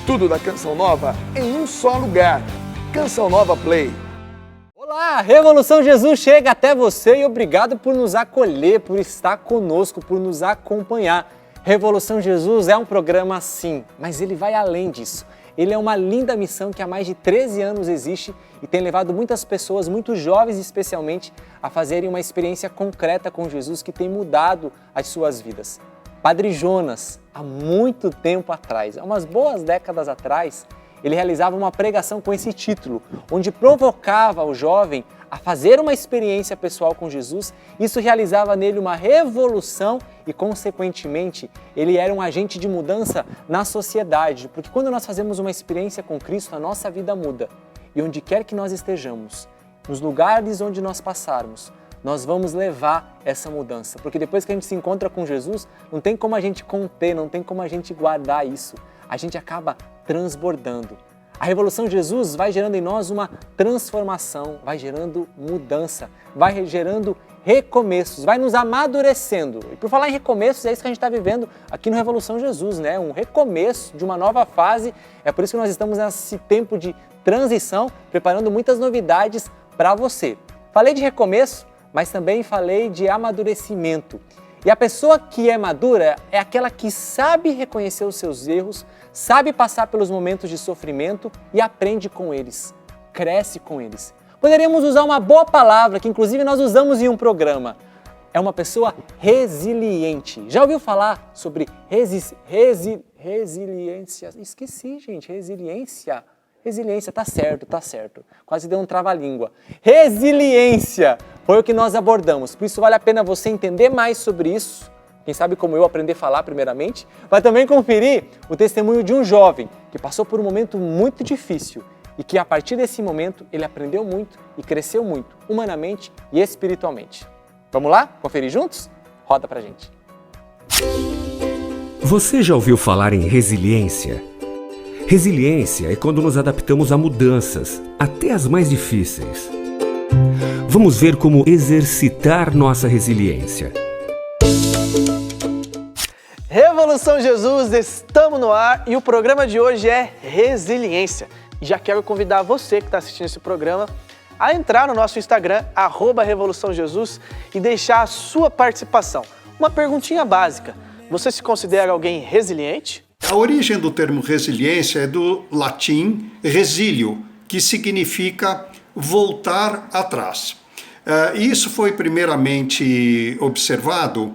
Tudo da Canção Nova em um só lugar. Canção Nova Play. Olá, Revolução Jesus chega até você e obrigado por nos acolher, por estar conosco, por nos acompanhar. Revolução Jesus é um programa sim, mas ele vai além disso. Ele é uma linda missão que há mais de 13 anos existe e tem levado muitas pessoas, muito jovens especialmente, a fazerem uma experiência concreta com Jesus que tem mudado as suas vidas. Padre Jonas, há muito tempo atrás, há umas boas décadas atrás, ele realizava uma pregação com esse título, onde provocava o jovem a fazer uma experiência pessoal com Jesus. Isso realizava nele uma revolução e, consequentemente, ele era um agente de mudança na sociedade, porque quando nós fazemos uma experiência com Cristo, a nossa vida muda. E onde quer que nós estejamos, nos lugares onde nós passarmos, nós vamos levar essa mudança, porque depois que a gente se encontra com Jesus, não tem como a gente conter, não tem como a gente guardar isso. A gente acaba transbordando. A Revolução Jesus vai gerando em nós uma transformação, vai gerando mudança, vai gerando recomeços, vai nos amadurecendo. E por falar em recomeços, é isso que a gente está vivendo aqui no Revolução Jesus, né? Um recomeço de uma nova fase. É por isso que nós estamos nesse tempo de transição, preparando muitas novidades para você. Falei de recomeço, mas também falei de amadurecimento. E a pessoa que é madura é aquela que sabe reconhecer os seus erros, sabe passar pelos momentos de sofrimento e aprende com eles, cresce com eles. Poderíamos usar uma boa palavra, que inclusive nós usamos em um programa. É uma pessoa resiliente. Já ouviu falar sobre resiliência? Esqueci, gente, resiliência. Resiliência, tá certo. Quase deu um trava-língua. Resiliência foi o que nós abordamos. Por isso vale a pena você entender mais sobre isso. Quem sabe como eu aprender a falar primeiramente. Vai também conferir o testemunho de um jovem que passou por um momento muito difícil e que a partir desse momento ele aprendeu muito e cresceu muito, humanamente e espiritualmente. Vamos lá? Conferir juntos? Roda pra gente. Você já ouviu falar em resiliência? Resiliência é quando nos adaptamos a mudanças, até as mais difíceis. Vamos ver como exercitar nossa resiliência. Revolução Jesus, estamos no ar e o programa de hoje é Resiliência. E já quero convidar você que está assistindo esse programa a entrar no nosso Instagram, @RevoluçãoJesus, e deixar a sua participação. Uma perguntinha básica: você se considera alguém resiliente? A origem do termo resiliência é do latim resilio, que significa voltar atrás. Isso foi primeiramente observado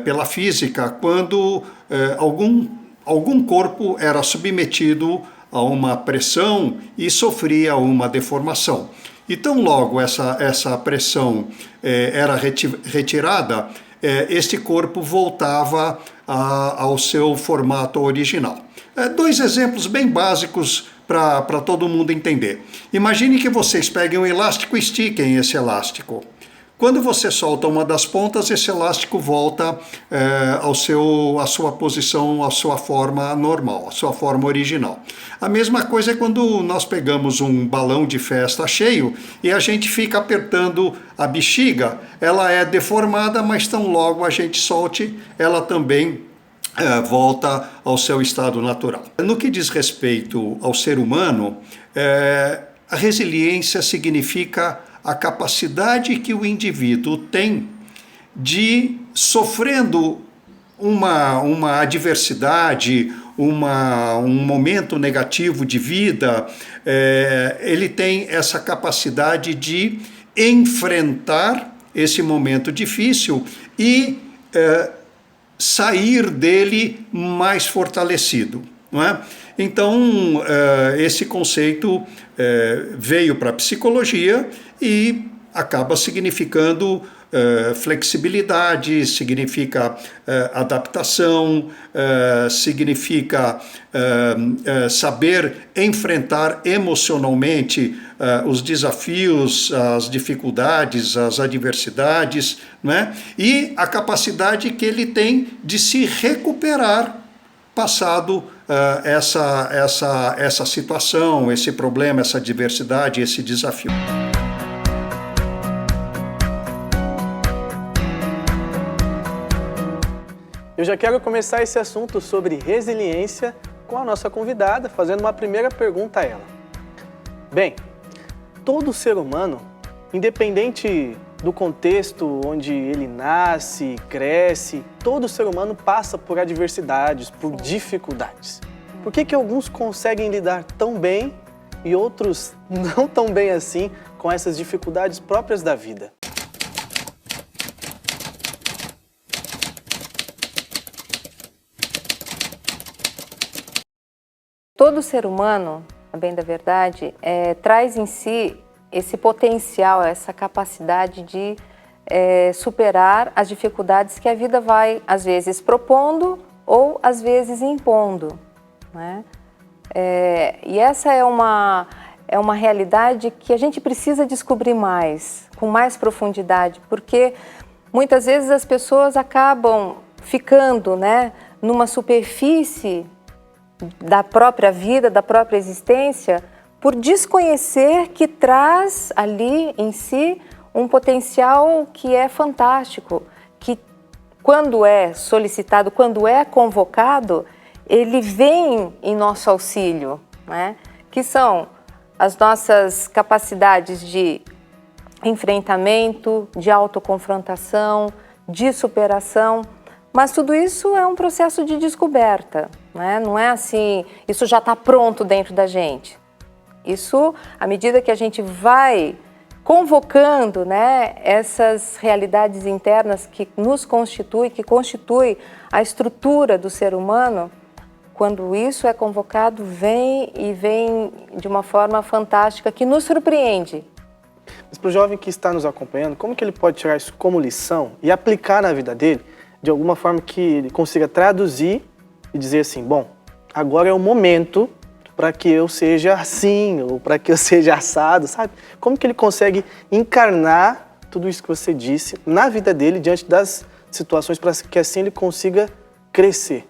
pela física quando algum corpo era submetido a uma pressão e sofria uma deformação. E tão logo essa pressão era retirada, este corpo voltava ao seu formato original. Dois exemplos bem básicos para todo mundo entender. Imagine que vocês peguem um elástico e estiquem esse elástico. Quando você solta uma das pontas, esse elástico volta à sua posição, à sua forma normal, à sua forma original. A mesma coisa é quando nós pegamos um balão de festa cheio e a gente fica apertando a bexiga. Ela é deformada, mas tão logo a gente solte, ela também volta ao seu estado natural. No que diz respeito ao ser humano, a resiliência significa a capacidade que o indivíduo tem de, sofrendo uma adversidade, um momento negativo de vida, ele tem essa capacidade de enfrentar esse momento difícil e sair dele mais fortalecido, não é? Então, esse conceito veio para a psicologia e acaba significando flexibilidade, significa adaptação, significa saber enfrentar emocionalmente os desafios, as dificuldades, as adversidades, né? E a capacidade que ele tem de se recuperar passado essa situação, esse problema, essa adversidade, esse desafio. Eu já quero começar esse assunto sobre resiliência com a nossa convidada, fazendo uma primeira pergunta a ela. Bem, todo ser humano, independente do contexto onde ele nasce, cresce, todo ser humano passa por adversidades, por dificuldades. Por que alguns conseguem lidar tão bem e outros não tão bem assim com essas dificuldades próprias da vida? Todo ser humano, a bem da verdade, traz em si esse potencial, essa capacidade de superar as dificuldades que a vida vai, às vezes, propondo ou, às vezes, impondo, né? E essa é uma realidade que a gente precisa descobrir mais, com mais profundidade, porque muitas vezes as pessoas acabam ficando, né, numa superfície da própria vida, da própria existência, por desconhecer que traz ali em si um potencial que é fantástico, que quando é solicitado, quando é convocado, ele vem em nosso auxílio, né? Que são as nossas capacidades de enfrentamento, de autoconfrontação, de superação. Mas tudo isso é um processo de descoberta, né? Não é assim, isso já está pronto dentro da gente. Isso, à medida que a gente vai convocando, né, essas realidades internas que nos constituem, que constituem a estrutura do ser humano, quando isso é convocado, vem de uma forma fantástica que nos surpreende. Mas para o jovem que está nos acompanhando, como que ele pode tirar isso como lição e aplicar na vida dele de alguma forma que ele consiga traduzir e dizer assim, bom, agora é o momento para que eu seja assim, ou para que eu seja assado, sabe? Como que ele consegue encarnar tudo isso que você disse na vida dele, diante das situações, para que assim ele consiga crescer?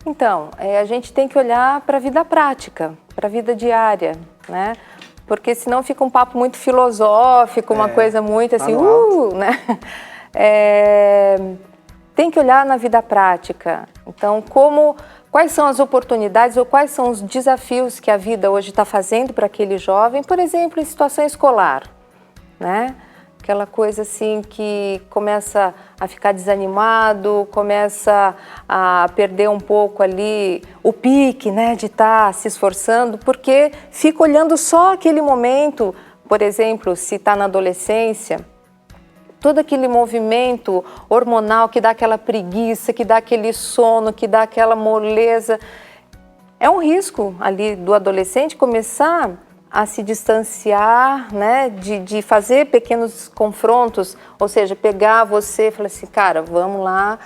Então, a gente tem que olhar para a vida prática, para a vida diária, né? Porque senão fica um papo muito filosófico, uma coisa muito assim, né? Tem que olhar na vida prática. Então, quais são as oportunidades ou quais são os desafios que a vida hoje está fazendo para aquele jovem, por exemplo, em situação escolar, né? Aquela coisa assim que começa a ficar desanimado, começa a perder um pouco ali o pique, né, de estar se esforçando, porque fica olhando só aquele momento, por exemplo, se está na adolescência, todo aquele movimento hormonal que dá aquela preguiça, que dá aquele sono, que dá aquela moleza. É um risco ali do adolescente começar a se distanciar, né, de fazer pequenos confrontos, ou seja, pegar você e falar assim, cara, vamos lá,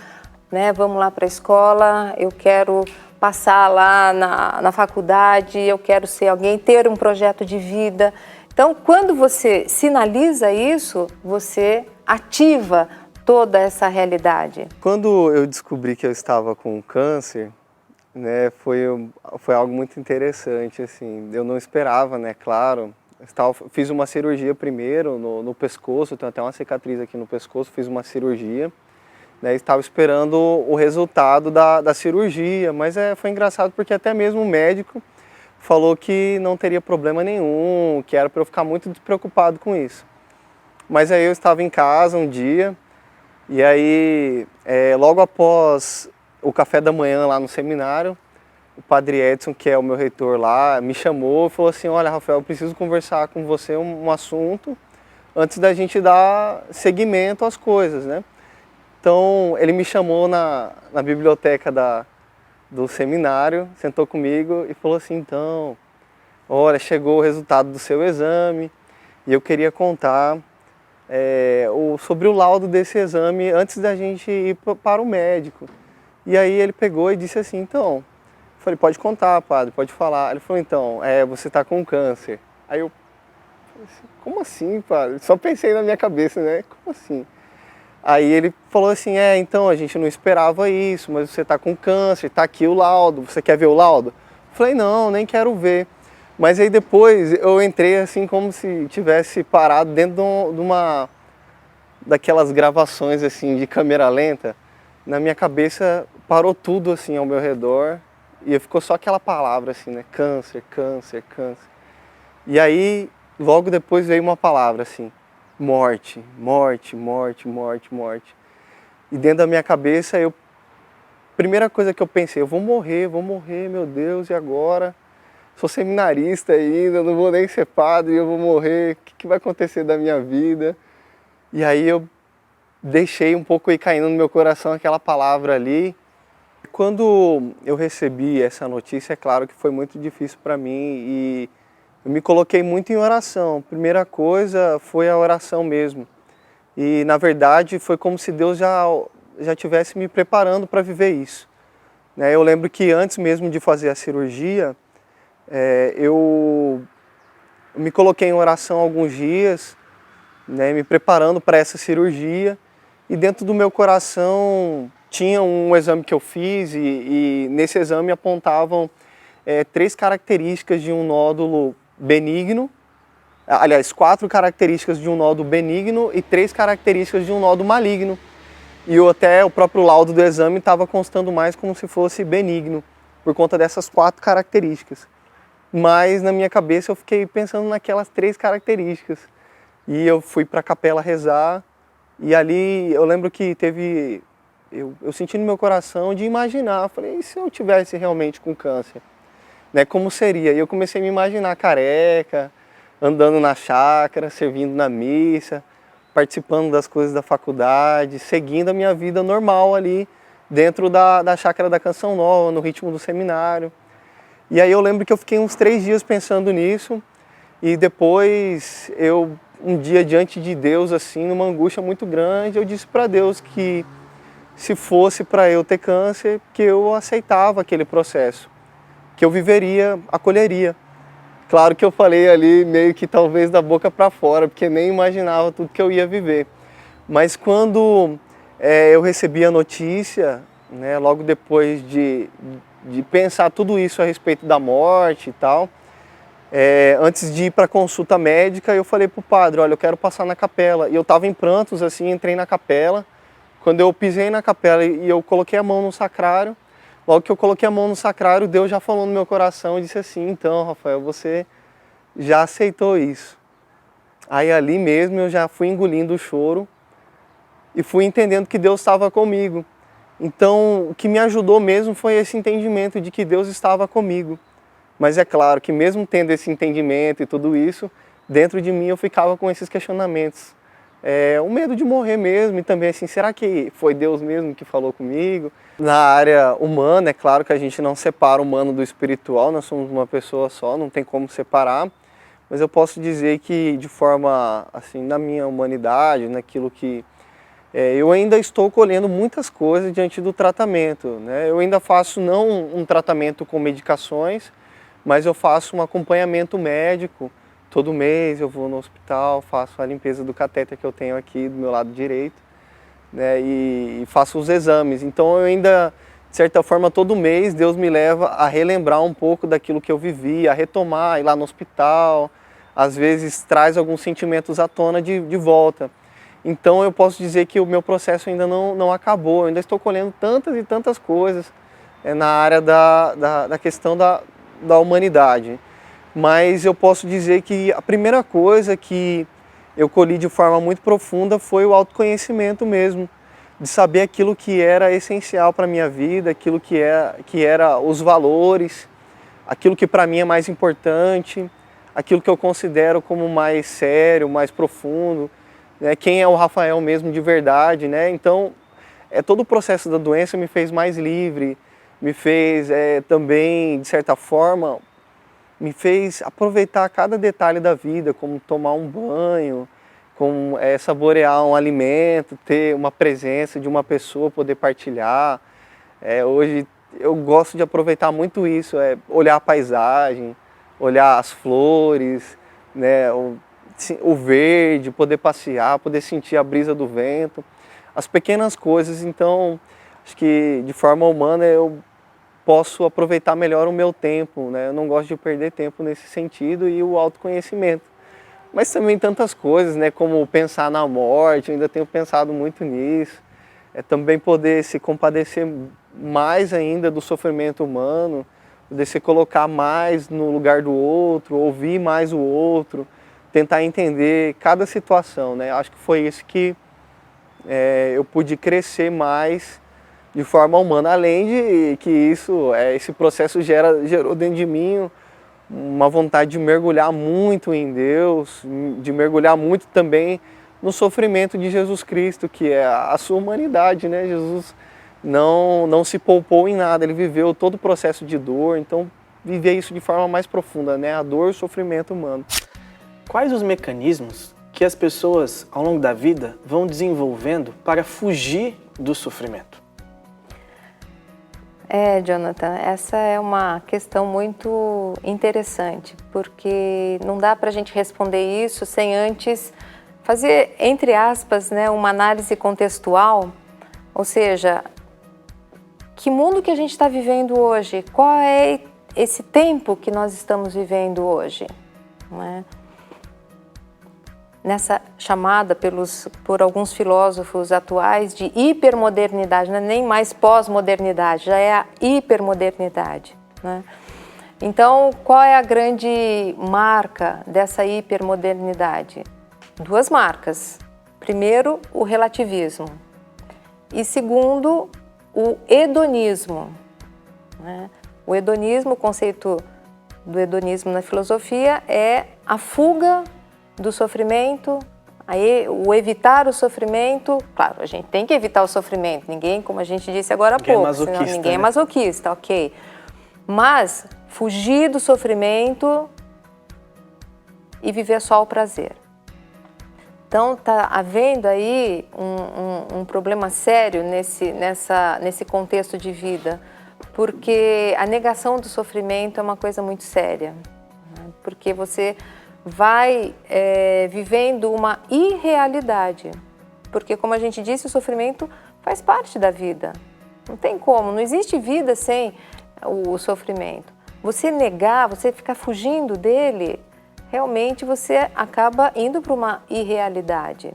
né, vamos lá para a escola, eu quero passar lá na faculdade, eu quero ser alguém, ter um projeto de vida. Então, quando você sinaliza isso, você ativa toda essa realidade. Quando eu descobri que eu estava com câncer, né, foi algo muito interessante, assim, eu não esperava, né, claro. Fiz uma cirurgia primeiro no pescoço, tenho até uma cicatriz aqui no pescoço, fiz uma cirurgia, né, estava esperando o resultado da cirurgia, mas foi engraçado porque até mesmo o médico falou que não teria problema nenhum, que era para eu ficar muito despreocupado com isso. Mas aí eu estava em casa um dia, e aí logo após o café da manhã lá no seminário, o padre Edson, que é o meu reitor lá, me chamou e falou assim, olha, Rafael, eu preciso conversar com você um assunto antes da gente dar seguimento às coisas, né? Então ele me chamou na biblioteca do seminário, sentou comigo e falou assim, então, olha, chegou o resultado do seu exame e eu queria contar sobre o laudo desse exame antes da gente ir para o médico. E aí ele pegou e disse assim, então, eu falei, pode contar, padre, pode falar. Ele falou, então, você está com câncer. Aí eu falei assim, como assim, padre? Só pensei na minha cabeça, né? Como assim? Aí ele falou assim, então, a gente não esperava isso, mas você está com câncer, está aqui o laudo, você quer ver o laudo? Eu falei, não, nem quero ver. Mas aí depois eu entrei assim como se tivesse parado dentro de uma daquelas gravações assim de câmera lenta. Na minha cabeça parou tudo assim ao meu redor E ficou só aquela palavra assim, né? Câncer, câncer, câncer. E aí, logo depois veio uma palavra assim, morte, morte, morte, morte, morte. E dentro da minha cabeça, primeira coisa que eu pensei, eu vou morrer, meu Deus, e agora? Sou seminarista ainda, não vou nem ser padre, eu vou morrer, o que vai acontecer da minha vida? E aí eu deixei um pouco ir caindo no meu coração aquela palavra ali. Quando eu recebi essa notícia, é claro que foi muito difícil para mim e eu me coloquei muito em oração. Primeira coisa foi a oração mesmo. E na verdade foi como se Deus já estivesse me preparando para viver isso. Eu lembro que antes mesmo de fazer a cirurgia, eu me coloquei em oração alguns dias, me preparando para essa cirurgia. E dentro do meu coração tinha um exame que eu fiz e nesse exame apontavam 3 características de um nódulo benigno. Aliás, 4 características de um nódulo benigno e 3 características de um nódulo maligno. E até o próprio laudo do exame estava constando mais como se fosse benigno, por conta dessas 4 características. Mas na minha cabeça eu fiquei pensando naquelas 3 características. E eu fui para a capela rezar e ali eu lembro que eu senti no meu coração de imaginar, falei, e se eu tivesse realmente com câncer? Como seria? E eu comecei a me imaginar careca, andando na chácara, servindo na missa, participando das coisas da faculdade, seguindo a minha vida normal ali, dentro da chácara da Canção Nova, no ritmo do seminário. E aí eu lembro que eu fiquei uns 3 dias pensando nisso, e depois um dia diante de Deus, assim, numa angústia muito grande, eu disse para Deus que se fosse para eu ter câncer, que eu aceitava aquele processo, que eu viveria, acolheria. Claro que eu falei ali meio que talvez da boca para fora, porque nem imaginava tudo que eu ia viver. Mas quando eu recebi a notícia, logo depois de pensar tudo isso a respeito da morte e tal, antes de ir para a consulta médica, eu falei para o padre, olha, eu quero passar na capela. E eu estava em prantos, assim, entrei na capela. Quando eu pisei na capela e eu coloquei a mão no sacrário, logo que eu coloquei a mão no sacrário, Deus já falou no meu coração e disse assim, então, Rafael, você já aceitou isso. Aí ali mesmo eu já fui engolindo o choro e fui entendendo que Deus estava comigo. Então, o que me ajudou mesmo foi esse entendimento de que Deus estava comigo. Mas é claro que mesmo tendo esse entendimento e tudo isso, dentro de mim eu ficava com esses questionamentos. O medo de morrer mesmo e também assim, será que foi Deus mesmo que falou comigo? Na área humana, é claro que a gente não separa o humano do espiritual, nós somos uma pessoa só, não tem como separar. Mas eu posso dizer que de forma, assim, na minha humanidade, naquilo que eu ainda estou colhendo muitas coisas diante do tratamento. Eu ainda faço não um tratamento com medicações, mas eu faço um acompanhamento médico. Todo mês eu vou no hospital, faço a limpeza do catéter que eu tenho aqui do meu lado direito, e faço os exames. Então eu ainda, de certa forma, todo mês Deus me leva a relembrar um pouco daquilo que eu vivi, a retomar, ir lá no hospital, às vezes traz alguns sentimentos à tona de volta. Então eu posso dizer que o meu processo ainda não acabou, eu ainda estou colhendo tantas e tantas coisas na área da questão da humanidade. Mas eu posso dizer que a primeira coisa que eu colhi de forma muito profunda foi o autoconhecimento mesmo, de saber aquilo que era essencial para a minha vida, aquilo que era os valores, aquilo que para mim é mais importante, aquilo que eu considero como mais sério, mais profundo, quem é o Rafael mesmo de verdade. Então, todo o processo da doença me fez mais livre, me fez também, de certa forma, me fez aproveitar cada detalhe da vida, como tomar um banho, como saborear um alimento, ter uma presença de uma pessoa, poder partilhar. Hoje eu gosto de aproveitar muito isso, olhar a paisagem, olhar as flores, o verde, poder passear, poder sentir a brisa do vento, as pequenas coisas. Então, acho que de forma humana eu posso aproveitar melhor o meu tempo, Eu não gosto de perder tempo nesse sentido, e o autoconhecimento. Mas também tantas coisas, como pensar na morte, eu ainda tenho pensado muito nisso. Também poder se compadecer mais ainda do sofrimento humano, poder se colocar mais no lugar do outro, ouvir mais o outro, tentar entender cada situação, né? Acho que foi isso que eu pude crescer mais de forma humana, além de que esse processo gerou dentro de mim uma vontade de mergulhar muito em Deus, de mergulhar muito também no sofrimento de Jesus Cristo, que é a sua humanidade, né? Jesus não se poupou em nada, ele viveu todo o processo de dor, então viver isso de forma mais profunda, né? A dor e o sofrimento humano. Quais os mecanismos que as pessoas ao longo da vida vão desenvolvendo para fugir do sofrimento? Jonathan, essa é uma questão muito interessante, porque não dá para a gente responder isso sem antes fazer, entre aspas, né, uma análise contextual, ou seja, que mundo que a gente está vivendo hoje? Qual é esse tempo que nós estamos vivendo hoje? Não é? Nessa chamada por alguns filósofos atuais de hipermodernidade, não é nem mais pós-modernidade, já é a hipermodernidade, né? Então, qual é a grande marca dessa hipermodernidade? Duas marcas. Primeiro, o relativismo. E segundo, o hedonismo, né? O hedonismo, o conceito do hedonismo na filosofia é a fuga do sofrimento, o evitar o sofrimento. Claro, a gente tem que evitar o sofrimento, ninguém, como a gente disse agora há pouco, ninguém é masoquista, ok. Mas fugir do sofrimento e viver só o prazer. Então está havendo aí um problema sério nesse contexto de vida, porque a negação do sofrimento é uma coisa muito séria, né? Porque você vai vivendo uma irrealidade, porque, como a gente disse, o sofrimento faz parte da vida, não tem como, não existe vida sem o sofrimento. Você negar, você ficar fugindo dele, realmente você acaba indo para uma irrealidade.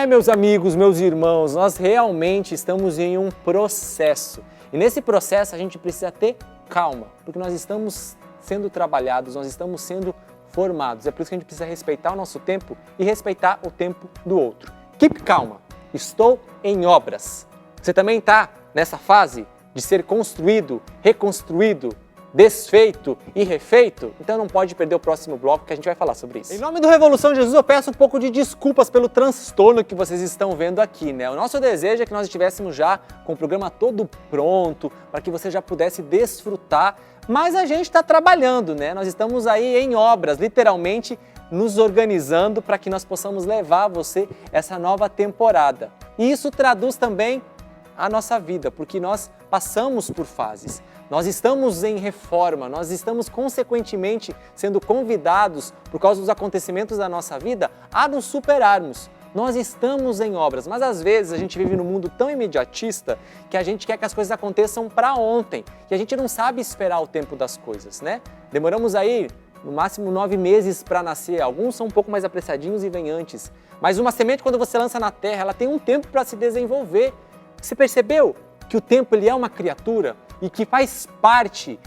Meus amigos, meus irmãos, nós realmente estamos em um processo, e nesse processo a gente precisa ter calma, porque nós estamos sendo trabalhados, nós estamos sendo formados. É por isso que a gente precisa respeitar o nosso tempo e respeitar o tempo do outro. Keep calma. Estou em obras. Você também está nessa fase de ser construído, reconstruído, desfeito e refeito? Então não pode perder o próximo bloco que a gente vai falar sobre isso. Em nome do Revolução Jesus, eu peço um pouco de desculpas pelo transtorno que vocês estão vendo aqui, né? O nosso desejo é que nós estivéssemos já com o programa todo pronto, para que você já pudesse desfrutar, mas a gente está trabalhando, né? Nós estamos aí em obras, literalmente nos organizando para que nós possamos levar a você essa nova temporada. E isso traduz também a nossa vida, porque nós passamos por fases. Nós estamos em reforma, nós estamos consequentemente sendo convidados, por causa dos acontecimentos da nossa vida, a nos superarmos. Nós estamos em obras, mas às vezes a gente vive num mundo tão imediatista que a gente quer que as coisas aconteçam para ontem, que a gente não sabe esperar o tempo das coisas, né? Demoramos aí no máximo 9 meses para nascer, alguns são um pouco mais apressadinhos e vêm antes. Mas uma semente, quando você lança na terra, ela tem um tempo para se desenvolver. Você percebeu que o tempo ele é uma criatura e que faz parte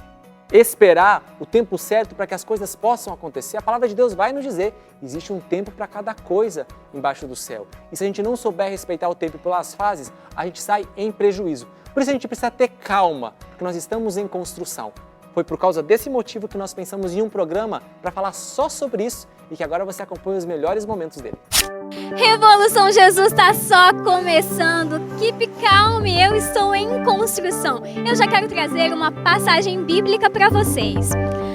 esperar o tempo certo para que as coisas possam acontecer? A palavra de Deus vai nos dizer, existe um tempo para cada coisa embaixo do céu. E se a gente não souber respeitar o tempo pelas fases, a gente sai em prejuízo. Por isso a gente precisa ter calma, porque nós estamos em construção. Foi por causa desse motivo que nós pensamos em um programa para falar só sobre isso e que agora você acompanha os melhores momentos dele. Revolução Jesus está só começando. Keep calm, eu estou em construção. Eu já quero trazer uma passagem bíblica para vocês.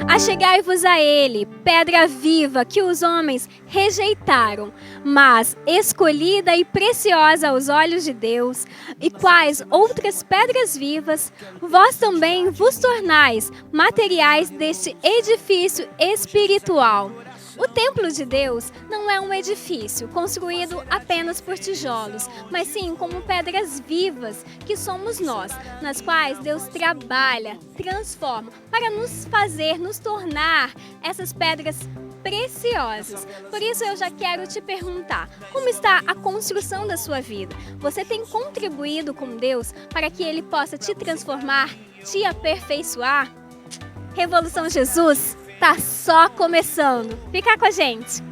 Achegai-vos a ele, pedra viva que os homens rejeitaram, mas escolhida e preciosa aos olhos de Deus, e quais outras pedras vivas, vós também vos tornais materiais deste edifício espiritual. O templo de Deus não é um edifício construído apenas por tijolos, mas sim como pedras vivas que somos nós, nas quais Deus trabalha, transforma, para nos tornar essas pedras preciosas. Por isso eu já quero te perguntar, como está a construção da sua vida? Você tem contribuído com Deus para que Ele possa te transformar, te aperfeiçoar? Revolução Jesus está só começando. Fica com a gente!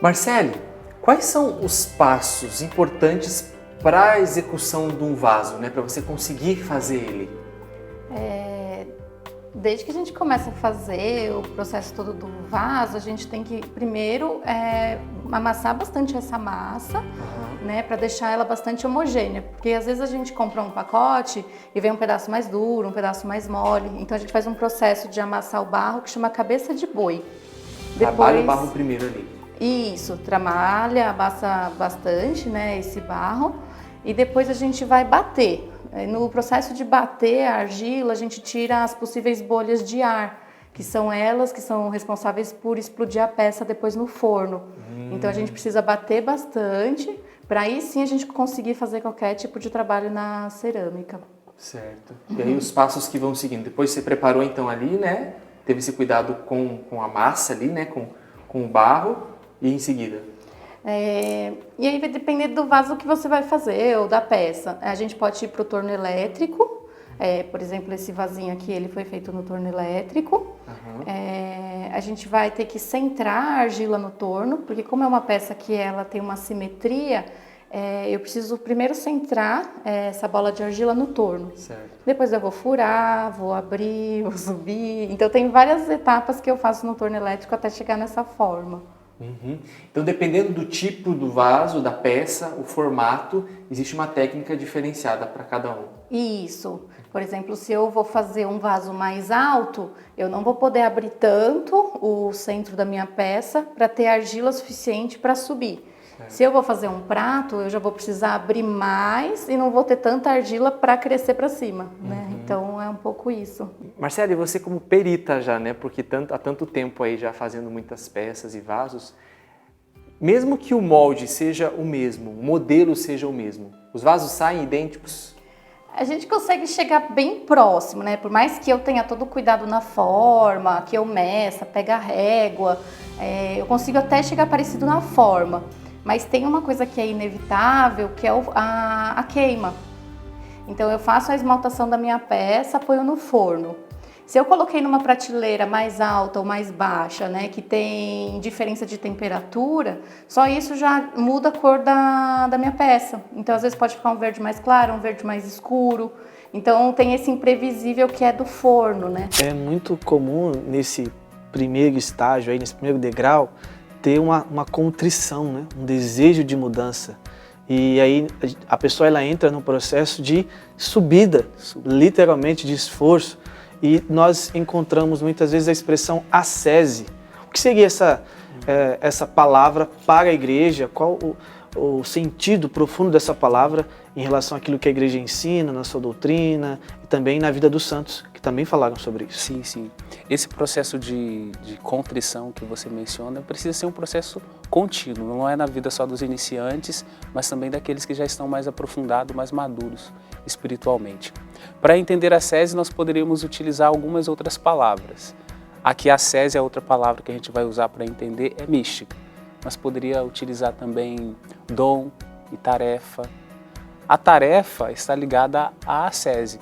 Marcele, quais são os passos importantes para a execução de um vaso, né? Para você conseguir fazer ele? Desde que a gente começa a fazer o processo todo do vaso, a gente tem que primeiro amassar bastante essa massa, né, para deixar ela bastante homogênea, porque às vezes a gente compra um pacote e vem um pedaço mais duro, um pedaço mais mole, então a gente faz um processo de amassar o barro que chama cabeça de boi. Trabalha o barro primeiro ali. Isso, trabalha, amassa bastante, né, esse barro, e depois a gente vai bater. No processo de bater a argila, a gente tira as possíveis bolhas de ar, que são elas que são responsáveis por explodir a peça depois no forno. Então a gente precisa bater bastante, para aí sim a gente conseguir fazer qualquer tipo de trabalho na cerâmica. Certo. E aí os passos que vão seguindo. Depois você preparou então ali, né? Teve esse cuidado com a massa ali, né? Com o barro. E em seguida? E aí vai depender do vaso que você vai fazer ou da peça. A gente pode ir para o torno elétrico. Por exemplo, esse vasinho aqui, ele foi feito no torno elétrico. A gente vai ter que centrar a argila no torno, porque como é uma peça que ela tem uma simetria, eu preciso primeiro centrar essa bola de argila no torno. Certo. Depois eu vou furar, vou abrir, vou subir. Então tem várias etapas que eu faço no torno elétrico até chegar nessa forma. Então, dependendo do tipo do vaso, da peça, o formato, existe uma técnica diferenciada para cada um. Isso. Por exemplo, se eu vou fazer um vaso mais alto, eu não vou poder abrir tanto o centro da minha peça para ter argila suficiente para subir. Certo. Se eu vou fazer um prato, eu já vou precisar abrir mais e não vou ter tanta argila para crescer para cima, né? Então é um pouco isso. Marcele, você como perita já, né? Porque há tanto tempo aí já fazendo muitas peças e vasos, mesmo que o molde seja o mesmo, o modelo seja o mesmo, os vasos saem idênticos? A gente consegue chegar bem próximo, né? Por mais que eu tenha todo o cuidado na forma, que eu meça, pega a régua, eu consigo até chegar parecido na forma. Mas tem uma coisa que é inevitável, que é a queima. Então eu faço a esmaltação da minha peça, ponho no forno. Se eu coloquei numa prateleira mais alta ou mais baixa, né, que tem diferença de temperatura, só isso já muda a cor da minha peça. Então às vezes pode ficar um verde mais claro, um verde mais escuro. Então tem esse imprevisível que é do forno, né? É muito comum nesse primeiro estágio, aí, nesse primeiro degrau, ter uma contrição, né? Um desejo de mudança. E aí a pessoa ela entra no processo de subida, literalmente de esforço. E nós encontramos muitas vezes a expressão ascese. O que seria essa palavra para a igreja? Qual o sentido profundo dessa palavra em relação àquilo que a igreja ensina na sua doutrina e também na vida dos santos, que também falaram sobre isso? Sim, sim. Esse processo de contrição que você menciona precisa ser um processo contínuo, não é na vida só dos iniciantes, mas também daqueles que já estão mais aprofundados, mais maduros espiritualmente. Para entender a ascese, nós poderíamos utilizar algumas outras palavras. Aqui a ascese, a outra palavra que a gente vai usar para entender é mística, mas poderia utilizar também dom e tarefa. A tarefa está ligada à ascese.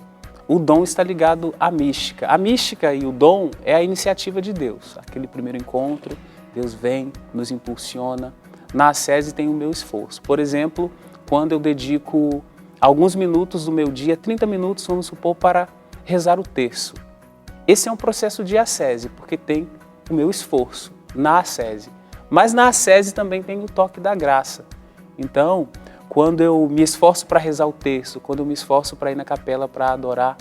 O dom está ligado à mística. A mística e o dom é a iniciativa de Deus. Aquele primeiro encontro, Deus vem, nos impulsiona. Na ascese tem o meu esforço. Por exemplo, quando eu dedico alguns minutos do meu dia, 30 minutos, vamos supor, para rezar o terço. Esse é um processo de ascese, porque tem o meu esforço na ascese. Mas na ascese também tem o toque da graça. Então, quando eu me esforço para rezar o terço, quando eu me esforço para ir na capela para adorar,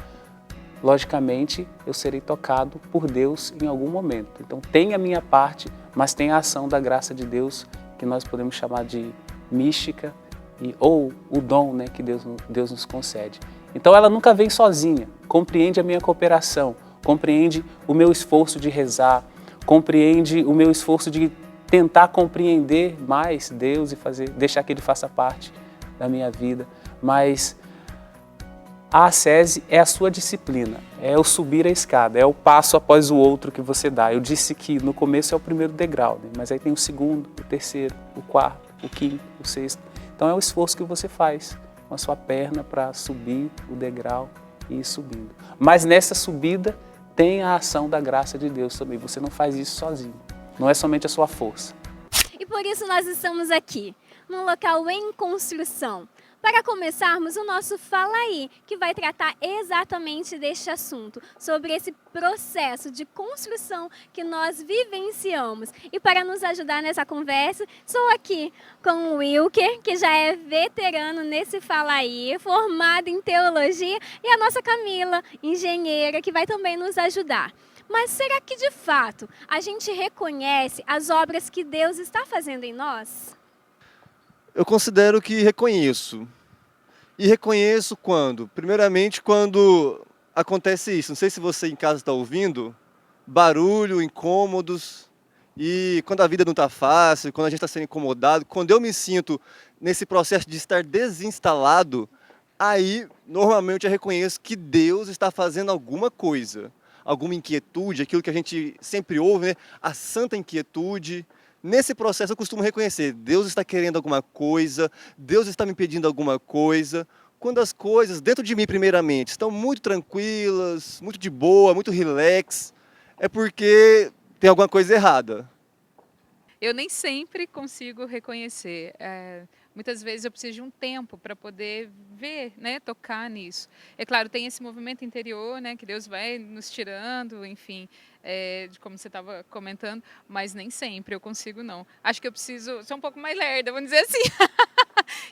logicamente eu serei tocado por Deus em algum momento. Então tem a minha parte, mas tem a ação da graça de Deus, que nós podemos chamar de mística, ou o dom, né, que Deus nos concede. Então ela nunca vem sozinha, compreende a minha cooperação, compreende o meu esforço de rezar, compreende o meu esforço de tentar compreender mais Deus e deixar que Ele faça parte da minha vida. Mas a ascese é a sua disciplina, é o subir a escada, é o passo após o outro que você dá. Eu disse que no começo é o primeiro degrau, né? Mas aí tem o segundo, o terceiro, o quarto, o quinto, o sexto. Então é o esforço que você faz com a sua perna para subir o degrau e ir subindo. Mas nessa subida tem a ação da graça de Deus também. Você não faz isso sozinho. Não é somente a sua força. E por isso nós estamos aqui, num local em construção, para começarmos o nosso Fala Aí, que vai tratar exatamente deste assunto, sobre esse processo de construção que nós vivenciamos. E para nos ajudar nessa conversa, estou aqui com o Wilker, que já é veterano nesse Fala Aí, formado em teologia, e a nossa Camila, engenheira, que vai também nos ajudar. Mas será que, de fato, a gente reconhece as obras que Deus está fazendo em nós? Eu considero que reconheço. E reconheço quando? Primeiramente, quando acontece isso. Não sei se você em casa está ouvindo, barulho, incômodos. E quando a vida não está fácil, quando a gente está sendo incomodado, quando eu me sinto nesse processo de estar desinstalado, aí, normalmente, eu reconheço que Deus está fazendo alguma coisa. Alguma inquietude, aquilo que a gente sempre ouve, né? A santa inquietude. Nesse processo eu costumo reconhecer, Deus está querendo alguma coisa, Deus está me pedindo alguma coisa. Quando as coisas, dentro de mim primeiramente, estão muito tranquilas, muito de boa, muito relax, é porque tem alguma coisa errada. Eu nem sempre consigo reconhecer. Muitas vezes eu preciso de um tempo para poder ver, né, tocar nisso. É claro, tem esse movimento interior, né, que Deus vai nos tirando, enfim, de como você estava comentando, mas nem sempre eu consigo, não. Acho que eu preciso ser um pouco mais lerda, vamos dizer assim,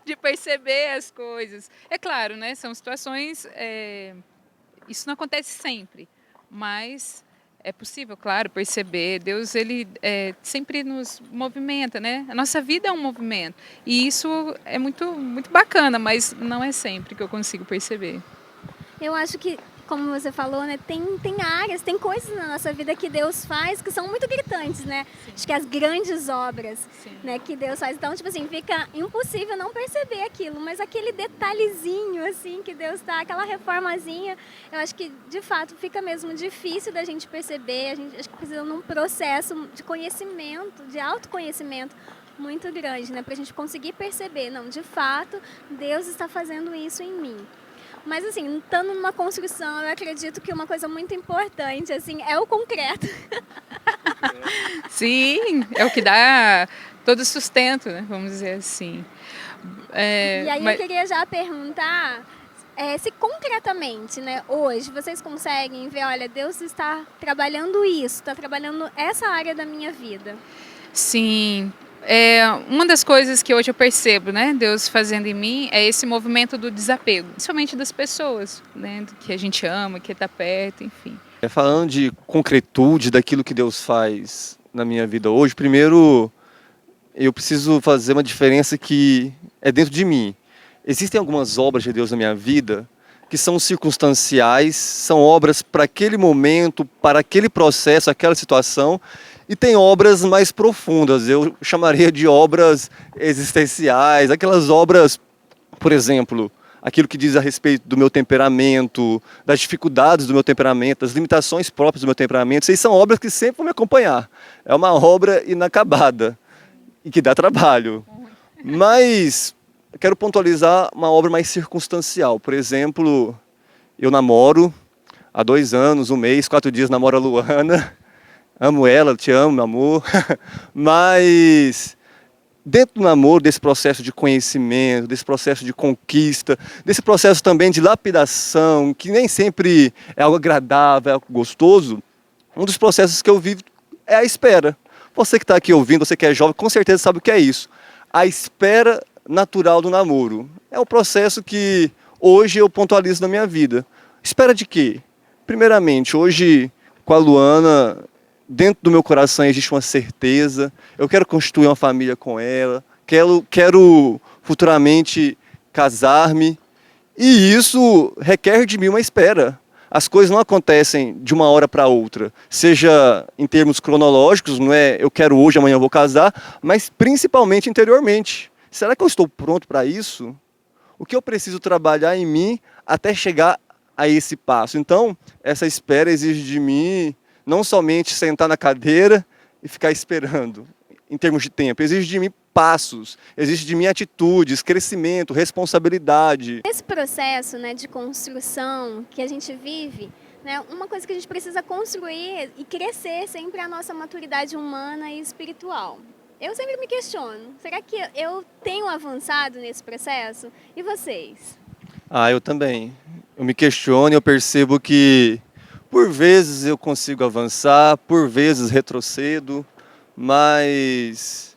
de perceber as coisas. É claro, né, são situações, isso não acontece sempre, mas é possível, claro, perceber. Deus, Ele sempre nos movimenta, né? A nossa vida é um movimento. E isso é muito, muito bacana, mas não é sempre que eu consigo perceber. Eu acho que, como você falou, né, tem áreas, tem coisas na nossa vida que Deus faz que são muito gritantes, né? Sim. Acho que as grandes obras, né, que Deus faz. Então, tipo assim, fica impossível não perceber aquilo, mas aquele detalhezinho, assim, que Deus tá, aquela reformazinha, eu acho que, de fato, fica mesmo difícil da gente perceber. A gente acho que precisa de um processo de conhecimento, de autoconhecimento muito grande, né? Pra gente conseguir perceber, não, de fato, Deus está fazendo isso em mim. Mas, assim, estando numa construção, eu acredito que uma coisa muito importante, assim, é o concreto. Sim, é o que dá todo o sustento, né? Vamos dizer assim. E aí eu queria já perguntar se concretamente, né, hoje, vocês conseguem ver, olha, Deus está trabalhando isso, está trabalhando essa área da minha vida. Sim. Uma das coisas que hoje eu percebo, né, Deus fazendo em mim, é esse movimento do desapego, principalmente das pessoas, né, que a gente ama, que está perto, enfim. Falando de concretude daquilo que Deus faz na minha vida hoje, primeiro eu preciso fazer uma diferença que é dentro de mim. Existem algumas obras de Deus na minha vida que são circunstanciais, são obras para aquele momento, para aquele processo, aquela situação. E tem obras mais profundas, eu chamaria de obras existenciais, aquelas obras, por exemplo, aquilo que diz a respeito do meu temperamento, das dificuldades do meu temperamento, das limitações próprias do meu temperamento. Essas são obras que sempre vão me acompanhar. É uma obra inacabada e que dá trabalho. Mas eu quero pontualizar uma obra mais circunstancial. Por exemplo, eu namoro há 2 anos, 1 mês, 4 dias namoro a Luana. Amo ela, te amo, meu amor, mas dentro do namoro, desse processo de conhecimento, desse processo de conquista, desse processo também de lapidação, que nem sempre é algo agradável, é algo gostoso, um dos processos que eu vivo é a espera. Você que está aqui ouvindo, você que é jovem, com certeza sabe o que é isso. A espera natural do namoro. É o processo que hoje eu pontualizo na minha vida. Espera de quê? Primeiramente, hoje com a Luana, dentro do meu coração existe uma certeza. Eu quero constituir uma família com ela. Quero futuramente casar-me. E isso requer de mim uma espera. As coisas não acontecem de uma hora para outra, seja em termos cronológicos, não é eu quero hoje, amanhã eu vou casar, mas principalmente interiormente. Será que eu estou pronto para isso? O que eu preciso trabalhar em mim até chegar a esse passo? Então, essa espera exige de mim não somente sentar na cadeira e ficar esperando, em termos de tempo, exige de mim passos, exige de mim atitudes, crescimento, responsabilidade. Esse processo, né, de construção que a gente vive, né, uma coisa que a gente precisa construir e crescer sempre é a nossa maturidade humana e espiritual. Eu sempre me questiono, será que eu tenho avançado nesse processo? E vocês? Eu também. Eu me questiono e eu percebo que por vezes eu consigo avançar, por vezes retrocedo, mas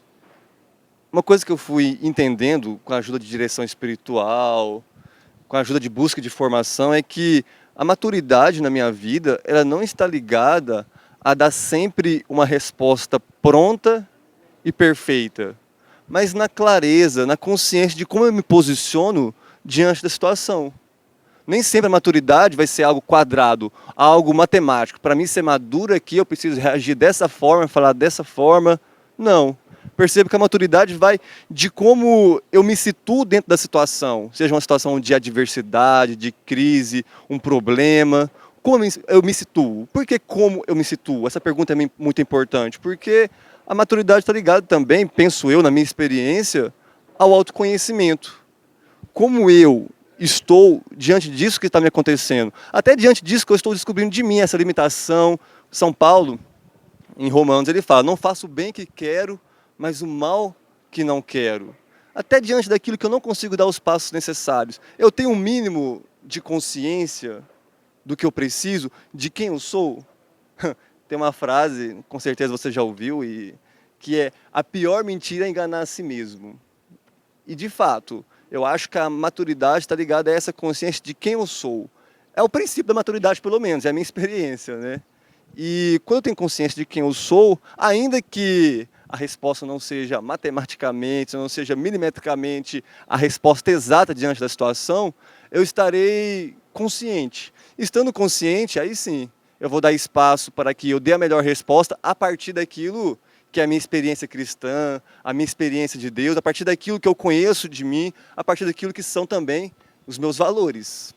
uma coisa que eu fui entendendo com a ajuda de direção espiritual, com a ajuda de busca de formação, é que a maturidade na minha vida, ela não está ligada a dar sempre uma resposta pronta e perfeita, mas na clareza, na consciência de como eu me posiciono diante da situação. Nem sempre a maturidade vai ser algo quadrado, algo matemático. Para mim ser maduro aqui, eu preciso reagir dessa forma, falar dessa forma. Não. Percebo que a maturidade vai de como eu me situo dentro da situação, seja uma situação de adversidade, de crise, um problema. Como eu me situo? Por que como eu me situo? Essa pergunta é muito importante, porque a maturidade está ligada também, penso eu, na minha experiência, ao autoconhecimento. Como eu estou diante disso que está me acontecendo? Até diante disso que eu estou descobrindo de mim, essa limitação. São Paulo, em Romanos, ele fala, não faço o bem que quero, mas o mal que não quero. Até diante daquilo que eu não consigo dar os passos necessários. Eu tenho um mínimo de consciência do que eu preciso, de quem eu sou. Tem uma frase, com certeza você já ouviu, que é a pior mentira é enganar a si mesmo. E de fato, eu acho que a maturidade está ligada a essa consciência de quem eu sou. É o princípio da maturidade, pelo menos, é a minha experiência, né? E quando eu tenho consciência de quem eu sou, ainda que a resposta não seja matematicamente, não seja milimetricamente a resposta exata diante da situação, eu estarei consciente. Estando consciente, aí sim, eu vou dar espaço para que eu dê a melhor resposta a partir daquilo que é a minha experiência cristã, a minha experiência de Deus, a partir daquilo que eu conheço de mim, a partir daquilo que são também os meus valores.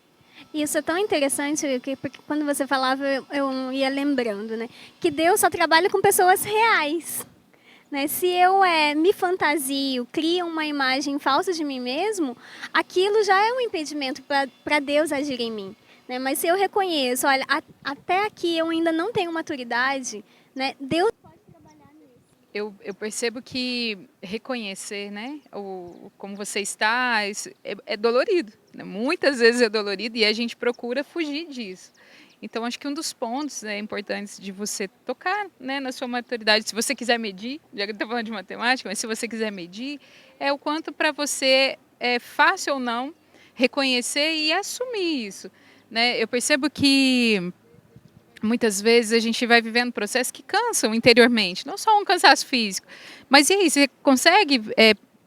Isso é tão interessante, porque quando você falava, eu ia lembrando, né? Que Deus só trabalha com pessoas reais. Né? Se eu me fantasio, crio uma imagem falsa de mim mesmo, aquilo já é um impedimento para Deus agir em mim. Né? Mas se eu reconheço, olha, até aqui eu ainda não tenho maturidade, né? Deus pode trabalhar nisso. Eu percebo que reconhecer, né, como você está, é dolorido. Né? Muitas vezes é dolorido e a gente procura fugir disso. Então, acho que um dos pontos importantes de você tocar, né, na sua maturidade, se você quiser medir, já que eu estou falando de matemática, mas se você quiser medir, é o quanto para você é fácil ou não reconhecer e assumir isso. Né? Eu percebo que muitas vezes a gente vai vivendo processos que cansam interiormente, não só um cansaço físico. Mas e aí, você consegue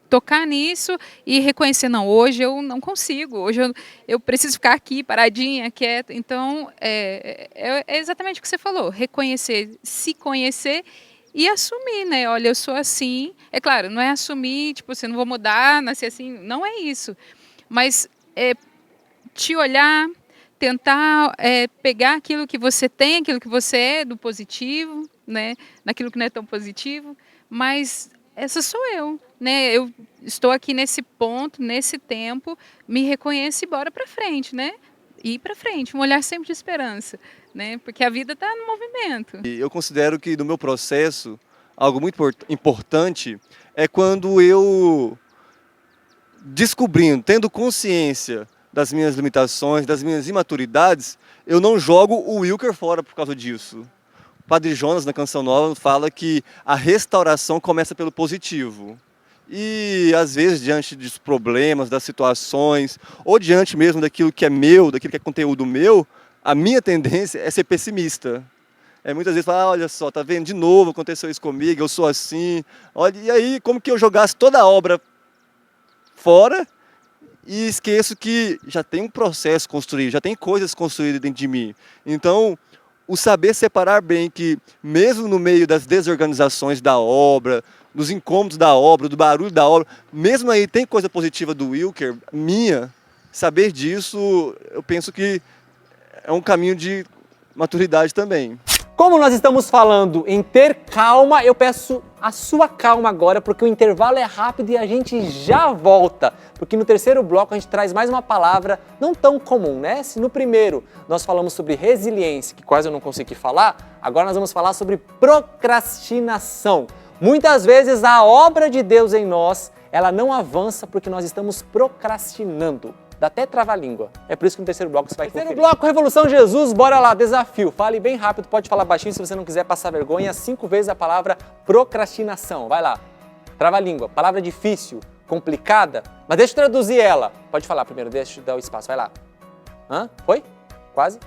tocar nisso e reconhecer, não, hoje eu não consigo, hoje eu preciso ficar aqui paradinha, quieta. Então, é exatamente o que você falou, reconhecer, se conhecer e assumir, né? Olha, eu sou assim. É claro, não é assumir, tipo, você não vou mudar, nascer assim, não é isso. Mas te olhar, tentar pegar aquilo que você tem, aquilo que você é do positivo, né? Naquilo que não é tão positivo, mas essa sou eu, né? Eu estou aqui nesse ponto, nesse tempo, me reconheço e bora para frente, né? Ir para frente, um olhar sempre de esperança, né? Porque a vida está no movimento. E eu considero que no meu processo, algo muito importante é quando eu, descobrindo, tendo consciência das minhas limitações, das minhas imaturidades, eu não jogo o Wilker fora por causa disso. O Padre Jonas, na Canção Nova, fala que a restauração começa pelo positivo. E, às vezes, diante dos problemas, das situações, ou diante mesmo daquilo que é meu, daquilo que é conteúdo meu, a minha tendência é ser pessimista. Muitas vezes falar, olha só, tá vendo, de novo aconteceu isso comigo, eu sou assim. Olha, e aí, como que eu jogasse toda a obra fora e esqueço que já tem um processo construído, já tem coisas construídas dentro de mim. Então, o saber separar bem que, mesmo no meio das desorganizações da obra, dos incômodos da obra, do barulho da obra, mesmo aí tem coisa positiva do Wilker, minha, saber disso, eu penso que é um caminho de maturidade também. Como nós estamos falando em ter calma, eu peço a sua calma agora, porque o intervalo é rápido e a gente já volta. Porque no terceiro bloco a gente traz mais uma palavra não tão comum, né? Se no primeiro nós falamos sobre resiliência, que quase eu não consegui falar, agora nós vamos falar sobre procrastinação. Muitas vezes a obra de Deus em nós, ela não avança porque nós estamos procrastinando. Dá até trava-língua. É por isso que no terceiro bloco você vai conferir. Terceiro bloco, Revolução Jesus, bora lá, desafio. Fale bem rápido, pode falar baixinho se você não quiser passar vergonha. 5 vezes a palavra procrastinação. Vai lá. Trava-língua, palavra difícil, complicada, mas deixa eu traduzir ela. Pode falar primeiro, deixa eu dar o espaço, vai lá. Hã? Foi? Quase?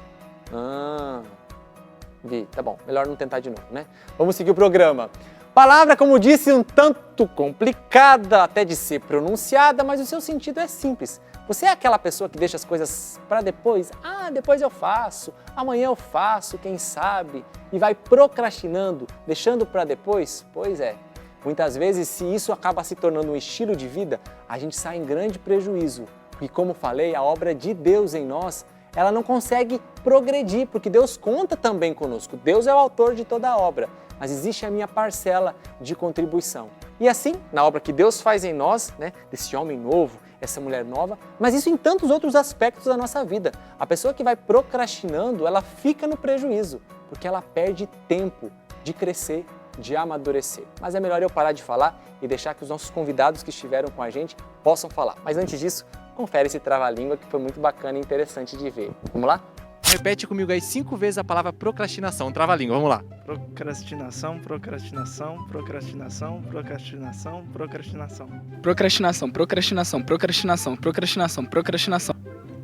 Vi, tá bom, melhor não tentar de novo, né? Vamos seguir o programa. Palavra, como disse, um tanto complicada até de ser pronunciada, mas o seu sentido é simples. Você é aquela pessoa que deixa as coisas para depois? Depois eu faço, amanhã eu faço, quem sabe? E vai procrastinando, deixando para depois? Pois é. Muitas vezes, se isso acaba se tornando um estilo de vida, a gente sai em grande prejuízo. Porque, como falei, a obra de Deus em nós, ela não consegue progredir, porque Deus conta também conosco. Deus é o autor de toda a obra, mas existe a minha parcela de contribuição. E assim, na obra que Deus faz em nós, né, desse homem novo, essa mulher nova, mas isso em tantos outros aspectos da nossa vida. A pessoa que vai procrastinando, ela fica no prejuízo, porque ela perde tempo de crescer, de amadurecer. Mas é melhor eu parar de falar e deixar que os nossos convidados que estiveram com a gente possam falar. Mas antes disso, confere esse trava-língua que foi muito bacana e interessante de ver. Vamos lá? Repete comigo aí 5 vezes a palavra procrastinação, trava-língua, vamos lá. Procrastinação, procrastinação, procrastinação, procrastinação, procrastinação. Procrastinação, procrastinação, procrastinação, procrastinação, procrastinação.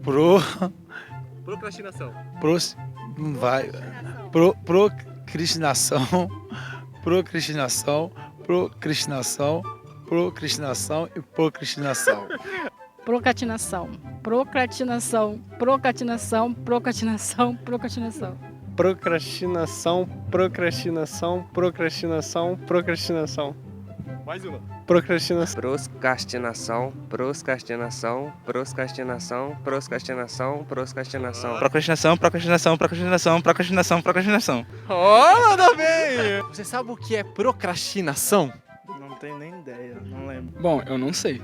Procrastinação. Procrastinação, procrastinação, procrastinação, procrastinação e procrastinação. Procrastinação, procrastinação, procrastinação, procrastinação, procrastinação. Procrastinação, procrastinação, procrastinação, procrastinação. Mais uma. Procrastinação. Procrastinação, procrastinação, procrastinação, procrastinação, procrastinação. Procrastinação, procrastinação, procrastinação, procrastinação, procrastinação. Manda bem! Você sabe o que é procrastinação? Não tenho nem ideia, não lembro. Bom, eu não sei.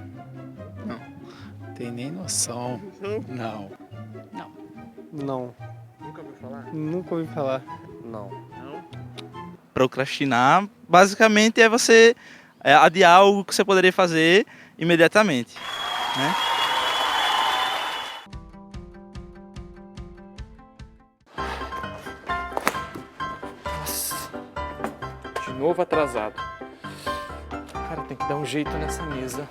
Tem nem noção. Não. Não. Nunca ouviu falar? Nunca ouvi falar. Não. Procrastinar, basicamente, é você adiar algo que você poderia fazer imediatamente, né? De novo atrasado. Cara, tem que dar um jeito nessa mesa.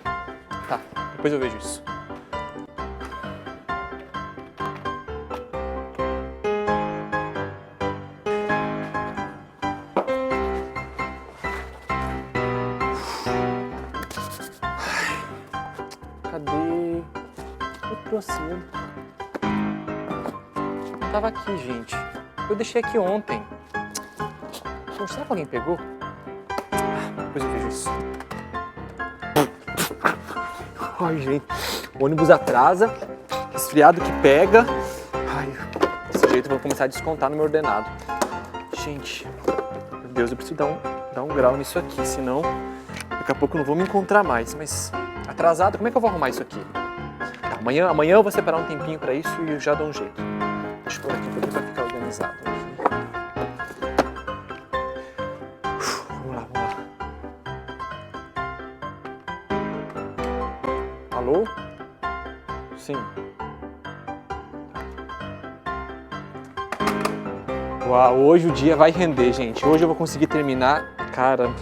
Tá, depois eu vejo isso. Cadê? Eu trouxe ele. Tava aqui, gente. Eu deixei aqui ontem. Poxa, será que alguém pegou? Depois eu vejo isso. Ai, gente. O ônibus atrasa. Resfriado que pega. Ai, desse jeito eu vou começar a descontar no meu ordenado. Gente, meu Deus, eu preciso dar um grau nisso aqui, senão daqui a pouco eu não vou me encontrar mais. Mas atrasado, como é que eu vou arrumar isso aqui? Tá, amanhã eu vou separar um tempinho pra isso e eu já dou um jeito. Deixa eu pôr aqui porque vai ficar organizado. Vamos lá, vamos lá. Sim. Uau, hoje o dia vai render, gente. Hoje eu vou conseguir terminar. Cara,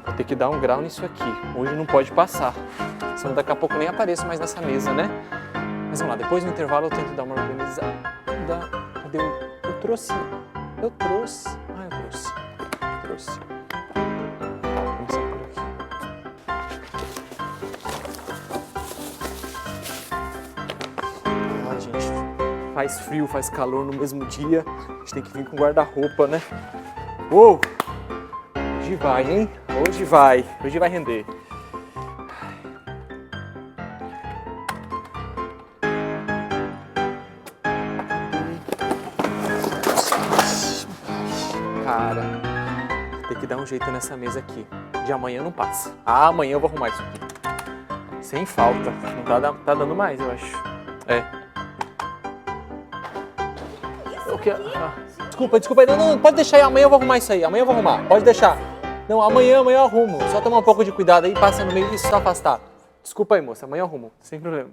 vou ter que dar um grau nisso aqui. Hoje não pode passar. Senão daqui a pouco nem apareço mais nessa mesa, né? Mas vamos lá, depois do intervalo eu tento dar uma organizada. Cadê eu trouxe? Eu trouxe. Ah, eu trouxe. Vamos por aqui. Ah, gente, faz frio, faz calor no mesmo dia. A gente tem que vir com guarda-roupa, né? Uou! Hoje vai, hein? Hoje vai render. Cara, tem que dar um jeito nessa mesa aqui. De amanhã não passa. Ah, amanhã eu vou arrumar isso aqui. Sem falta. Não tá dando mais, eu acho. É. O que? Desculpa. Não, pode deixar aí. Amanhã eu vou arrumar isso aí. Amanhã eu vou arrumar. Pode deixar. Não, amanhã eu arrumo. Só tomar um pouco de cuidado aí, passa no meio e só afastar. Desculpa aí, moça. Amanhã eu arrumo. Sem problema.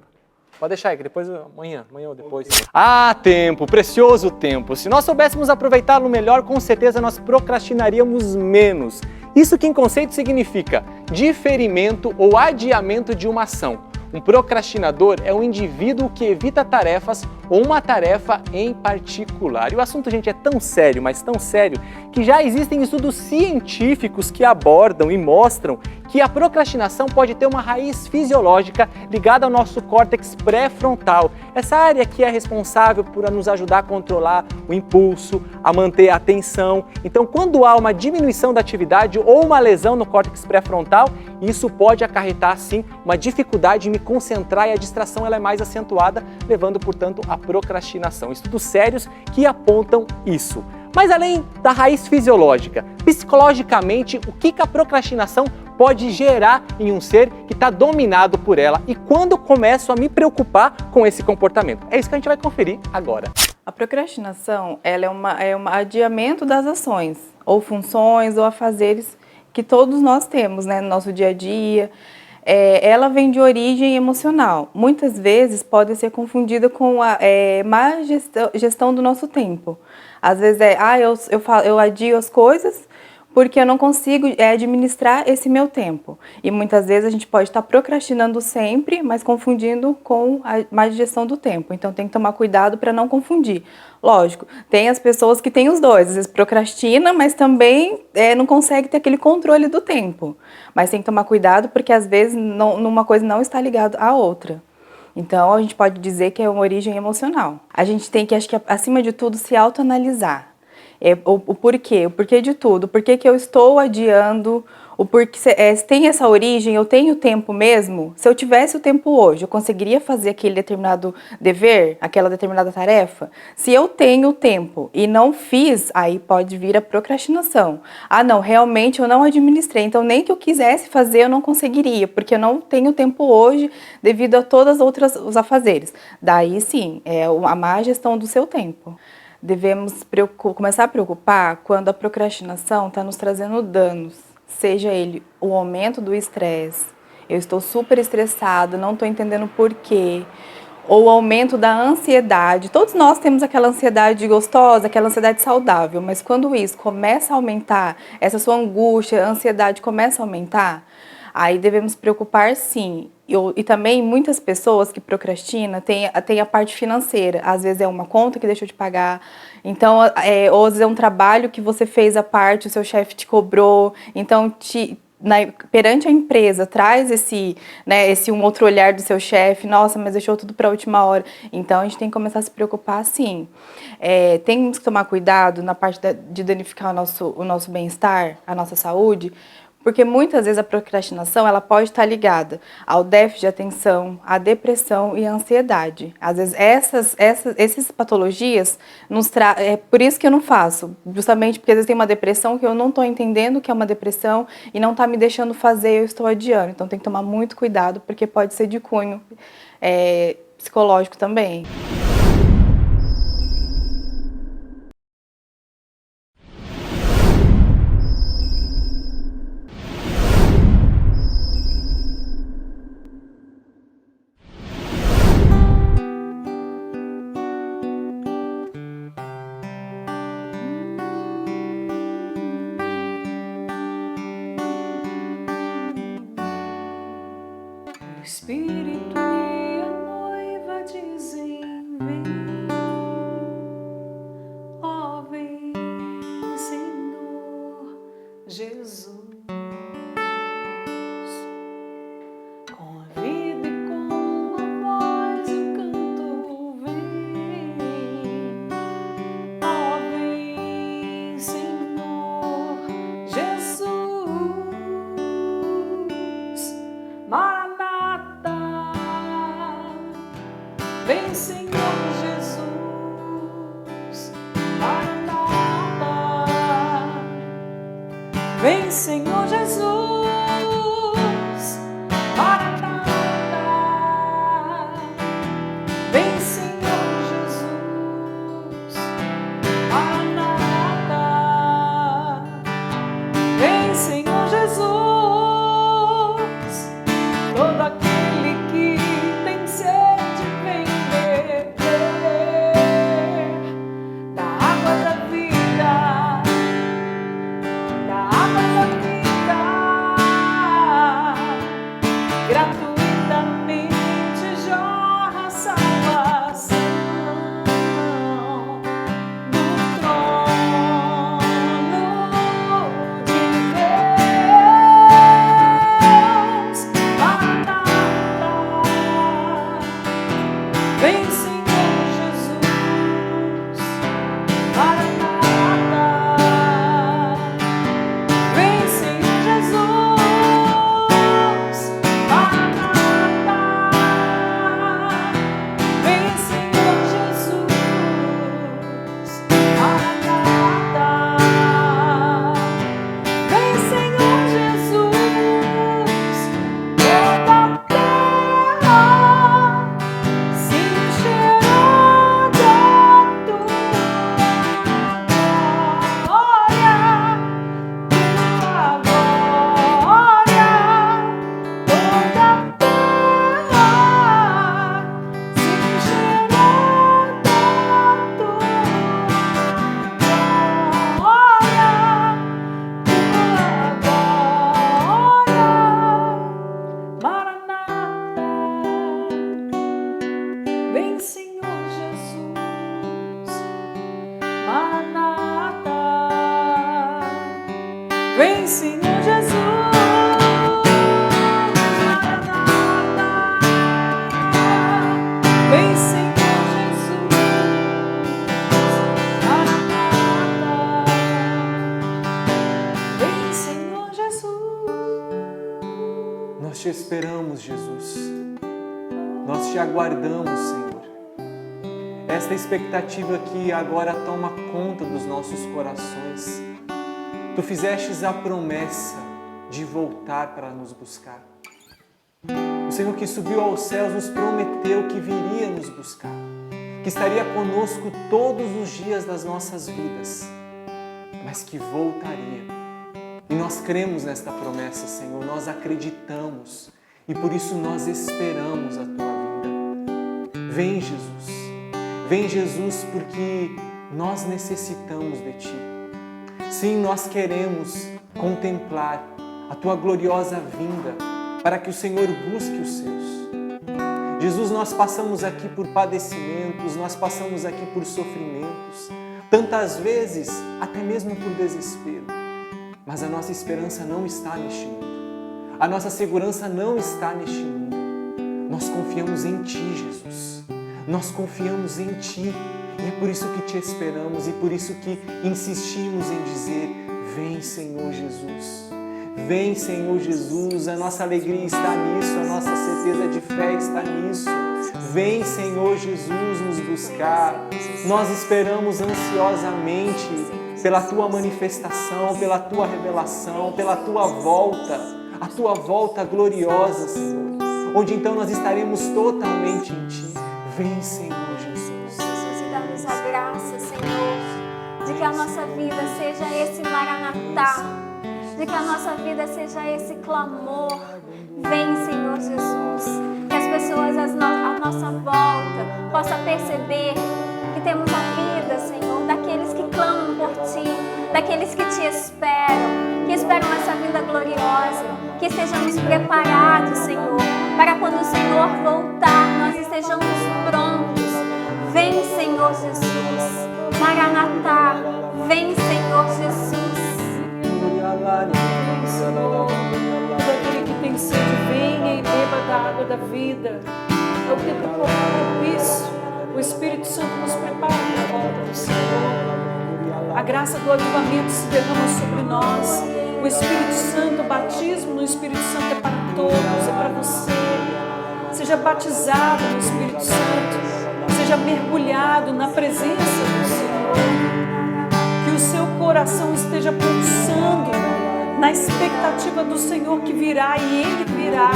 Pode deixar aí, que depois, amanhã ou depois. Ah, tempo, precioso tempo. Se nós soubéssemos aproveitá-lo melhor, com certeza nós procrastinaríamos menos. Isso que em conceito significa diferimento ou adiamento de uma ação. Um procrastinador é um indivíduo que evita tarefas ou uma tarefa em particular. E o assunto, gente, é tão sério, mas tão sério, que já existem estudos científicos que abordam e mostram que a procrastinação pode ter uma raiz fisiológica ligada ao nosso córtex pré-frontal. Essa área que é responsável por nos ajudar a controlar o impulso, a manter a atenção. Então, quando há uma diminuição da atividade ou uma lesão no córtex pré-frontal, isso pode acarretar, sim, uma dificuldade em me concentrar e a distração ela é mais acentuada, levando, portanto, à procrastinação. Estudos sérios que apontam isso. Mas além da raiz fisiológica, psicologicamente, o que a procrastinação pode gerar em um ser que está dominado por ela e quando eu começo a me preocupar com esse comportamento? É isso que a gente vai conferir agora. A procrastinação ela é um adiamento das ações, ou funções, ou afazeres que todos nós temos, né, no nosso dia a dia. Ela vem de origem emocional. Muitas vezes pode ser confundida com a má gestão do nosso tempo. Às vezes eu adio as coisas porque eu não consigo administrar esse meu tempo. E muitas vezes a gente pode estar procrastinando sempre, mas confundindo com a má gestão do tempo. Então tem que tomar cuidado para não confundir. Lógico, tem as pessoas que têm os dois, às vezes procrastina, mas também não consegue ter aquele controle do tempo. Mas tem que tomar cuidado porque às vezes uma coisa não está ligada à outra. Então a gente pode dizer que é uma origem emocional. A gente tem que, acho que acima de tudo, se autoanalisar. O porquê de tudo, por que eu estou adiando, o porquê, se tem essa origem, eu tenho tempo mesmo? Se eu tivesse o tempo hoje, eu conseguiria fazer aquele determinado dever, aquela determinada tarefa? Se eu tenho tempo e não fiz, aí pode vir a procrastinação. Ah não, realmente eu não administrei, então nem que eu quisesse fazer eu não conseguiria, porque eu não tenho tempo hoje devido a todas as outras os afazeres. Daí sim, é a má gestão do seu tempo. Devemos começar a preocupar quando a procrastinação está nos trazendo danos, seja ele o aumento do estresse, eu estou super estressada, não estou entendendo porquê, ou o aumento da ansiedade. Todos nós temos aquela ansiedade gostosa, aquela ansiedade saudável, mas quando isso começa a aumentar, essa sua angústia, a ansiedade começa a aumentar, aí devemos preocupar sim. E também muitas pessoas que procrastinam têm a parte financeira. Às vezes é uma conta que deixou de pagar, então, ou às vezes é um trabalho que você fez à parte, o seu chefe te cobrou, então perante a empresa traz esse um outro olhar do seu chefe, nossa, mas deixou tudo para a última hora. Então a gente tem que começar a se preocupar sim. Temos que tomar cuidado na parte de danificar o nosso bem-estar, a nossa saúde, porque muitas vezes a procrastinação ela pode estar ligada ao déficit de atenção, à depressão e à ansiedade. Às vezes essas patologias é por isso que eu não faço, justamente porque às vezes tem uma depressão que eu não estou entendendo que é uma depressão e não está me deixando fazer, eu estou adiando. Então tem que tomar muito cuidado porque pode ser de cunho psicológico também. Senhor Jesus, Maranata. Vem, Senhor Jesus, Maranata. Vem, Senhor Jesus, todo aquele que tem sede vem beber da água da vida, da água da vida, gratuitamente jorra a salvação do trono de Deus. Maranata, vem, Senhor Jesus, Maranata. Vem, Senhor Jesus, Maranata. Vem, Senhor Jesus, Maranata. Vem, Senhor Jesus, toda a terra se encherá da tua glória. Tua glória, toda a terra se encherá da tua glória, Maranata. Vem, Senhor Jesus, Maranata. Vem, Senhor Jesus, Maranata. Vem, Senhor Jesus, Maranata. Vem, Senhor Jesus. Nós te esperamos, Jesus. Nós te aguardamos, Senhor. Esta expectativa que agora toma conta dos nossos corações. Tu fizestes a promessa de voltar para nos buscar. O Senhor que subiu aos céus nos prometeu que viria nos buscar, que estaria conosco todos os dias das nossas vidas, mas que voltaria. E nós cremos nesta promessa, Senhor, nós acreditamos e por isso nós esperamos a Tua vinda. Vem, Jesus, porque nós necessitamos de Ti. Sim, nós queremos contemplar a Tua gloriosa vinda para que o Senhor busque os seus. Jesus, nós passamos aqui por padecimentos, nós passamos aqui por sofrimentos, tantas vezes até mesmo por desespero. Mas a nossa esperança não está neste mundo. A nossa segurança não está neste mundo. Nós confiamos em Ti, Jesus. Nós confiamos em Ti. E é por isso que Te esperamos e por isso que insistimos em dizer: vem, Senhor Jesus. Vem, Senhor Jesus. A nossa alegria está nisso, a nossa certeza de fé está nisso. Vem, Senhor Jesus, nos buscar. Nós esperamos ansiosamente pela Tua manifestação, pela Tua revelação, pela Tua volta, a Tua volta gloriosa, Senhor, onde então nós estaremos totalmente em Ti. Vem, Senhor Jesus. Jesus, e dá-nos a graça, Senhor, de que a nossa vida seja esse Maranatá, de que a nossa vida seja esse clamor. Vem, Senhor Jesus, que as pessoas à nossa volta possam perceber que temos a vida, Senhor, daqueles que clamam por Ti, daqueles que Te esperam, que esperam essa vida gloriosa, que estejamos preparados, Senhor, para quando o Senhor voltar, nós estejamos prontos. Vem, Senhor Jesus, Maranatá, vem, Senhor Jesus. Senhor, todo aquele que tem sede, venha e beba da água da vida. É o tempo propício. O Espírito Santo nos prepara para a volta do Senhor. A graça do avivamento se derrama sobre nós. O Espírito Santo, o batismo no Espírito Santo é para todos, é para você. Seja batizado no Espírito Santo. Seja mergulhado na presença do Senhor. Que o seu coração esteja pulsando na expectativa do Senhor que virá, e Ele virá,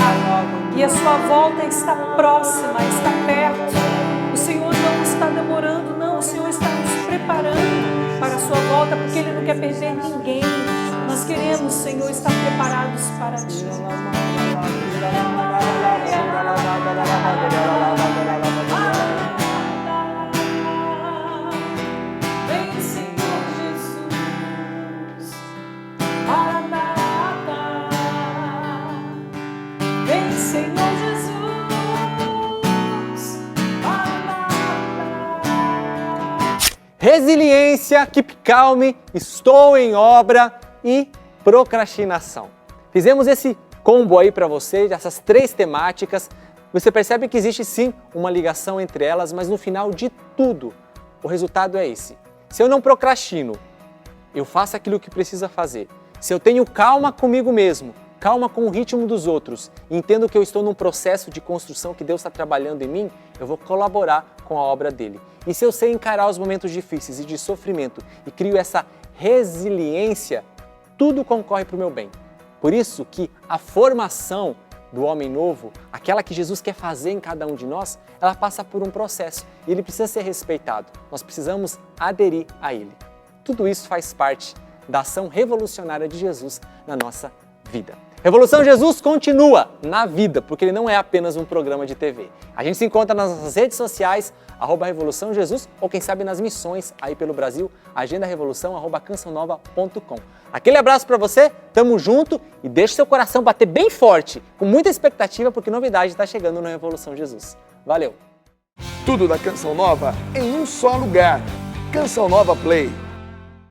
e a sua volta está próxima, está perto. O Senhor não está demorando, não, o Senhor está nos preparando para a sua volta, porque Ele não quer perder ninguém. Nós queremos, Senhor, estar preparados para Ti. Vem, Senhor Jesus, Maranata. Vem, Senhor Jesus, Maranata. Resiliência, keep calm, estou em obra e procrastinação. Fizemos esse combo aí para vocês, essas 3 temáticas. Você percebe que existe sim uma ligação entre elas, mas no final de tudo, o resultado é esse. Se eu não procrastino, eu faço aquilo que precisa fazer. Se eu tenho calma comigo mesmo, calma com o ritmo dos outros, e entendo que eu estou num processo de construção que Deus está trabalhando em mim, eu vou colaborar com a obra dele. E se eu sei encarar os momentos difíceis e de sofrimento e crio essa resiliência, tudo concorre para o meu bem. Por isso que a formação do homem novo, aquela que Jesus quer fazer em cada um de nós, ela passa por um processo e ele precisa ser respeitado. Nós precisamos aderir a ele. Tudo isso faz parte da ação revolucionária de Jesus na nossa vida. Revolução Jesus continua na vida, porque ele não é apenas um programa de TV. A gente se encontra nas nossas redes sociais, @Revolução Jesus, ou quem sabe nas missões aí pelo Brasil, agendarevolução@cançãonova.com. Aquele abraço para você, tamo junto e deixe seu coração bater bem forte, com muita expectativa, porque novidade está chegando no Revolução Jesus. Valeu! Tudo da Canção Nova em um só lugar. Canção Nova Play.